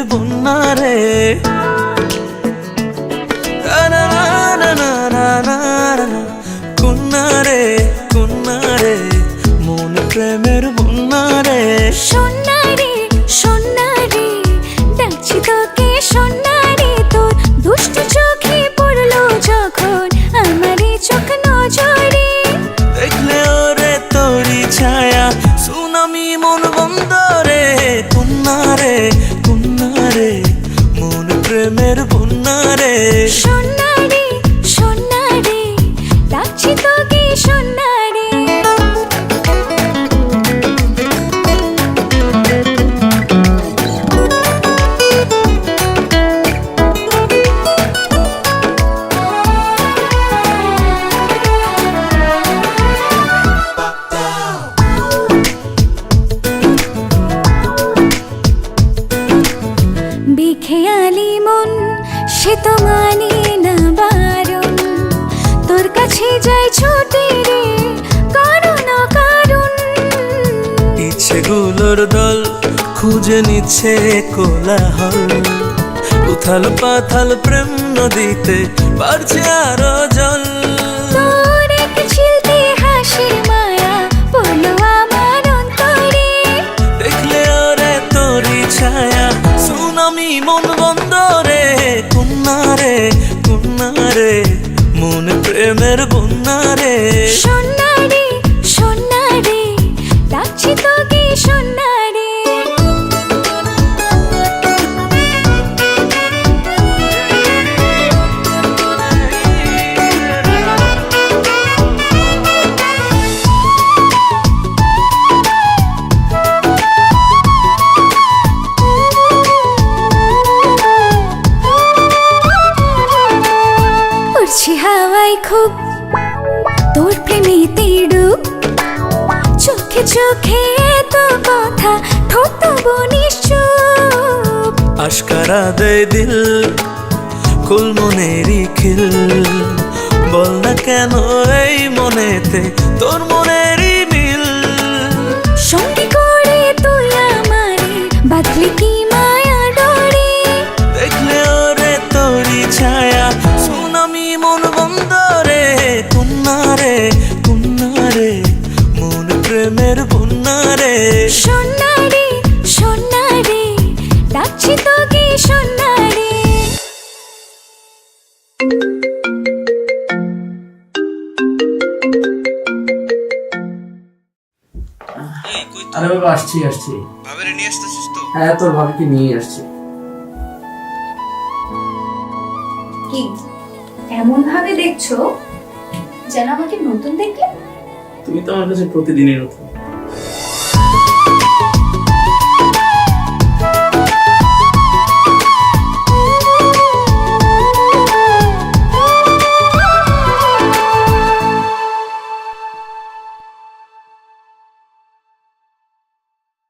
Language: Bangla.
বন্যা রে, কন্যা রে কন্যা রে, মন প্রেমের বন্যা রে। সোনা রে সোনা রে, ডাকছি তোকে সোনা রে, তোর দুষ্টু চোখে পড়লো যখন আমারই চোখ নজরে। দেখলে ওরে তোরি ছায়া, সুনামি মন বন্দরে, কন্যা রে কন্যা রে, মন প্রেমের বন্যা রে। সোনা রে সোনা রে, ডাকছি তোকে সোনা রে। বেখেয়ালি মন সে তো মানে না বারণ, তোর কাছে যাই ছুটে রে কারণ কারণ। ইচ্ছেগুলোর দল খুঁজে নিচ্ছে কোলাহল, উথাল পাথাল প্রেম নদীতে বাড়ছে আরো জল। তোর এক ঝিলতে হাসির মায়া পড়লো আমার অন্তরে। দেখলে ওরে তোরি ছায়া, সুনামি মন বন্দরে, কন্যা রে কন্যা রে, মন প্রেমের বন্যা রে। সোনা রে সোনা রে, ডাকছি তোকে সোনা রে। উড়ছি হাওয়ায় খুব তোর প্রেমেতে ডুব, চোখে চোখে এত কথা ঠোঁট তবু নিশ্চুপ। আশকারা দেয় দিল কুল মনেরই খিল, বল না কেন এই মনেতে তোর মনেরই মিল। সঙ্গী করে তুই আমারে বাঁধলি কি মায়া ডোরে। দেখলে ওরে তোরি ছায়া, সুনামি মন বন্দরে, কন্যা রে কন্যা রে, মন প্রেমের বন্যা রে। সোনা রে সোনা রে, ডাকছি তোকে সোনা রে। আরে বাবা আসছি আসছি। ভাবেরে নিয়ে আসতেছিস তো? হ্যাঁ তোর ভাবিকে নিয়ে আসছি। কি এমন ভাবে দেখছো যেন আমাকে নতুন দেখলে? তুমি তো আমার কাছে প্রতিদিনই নতুন।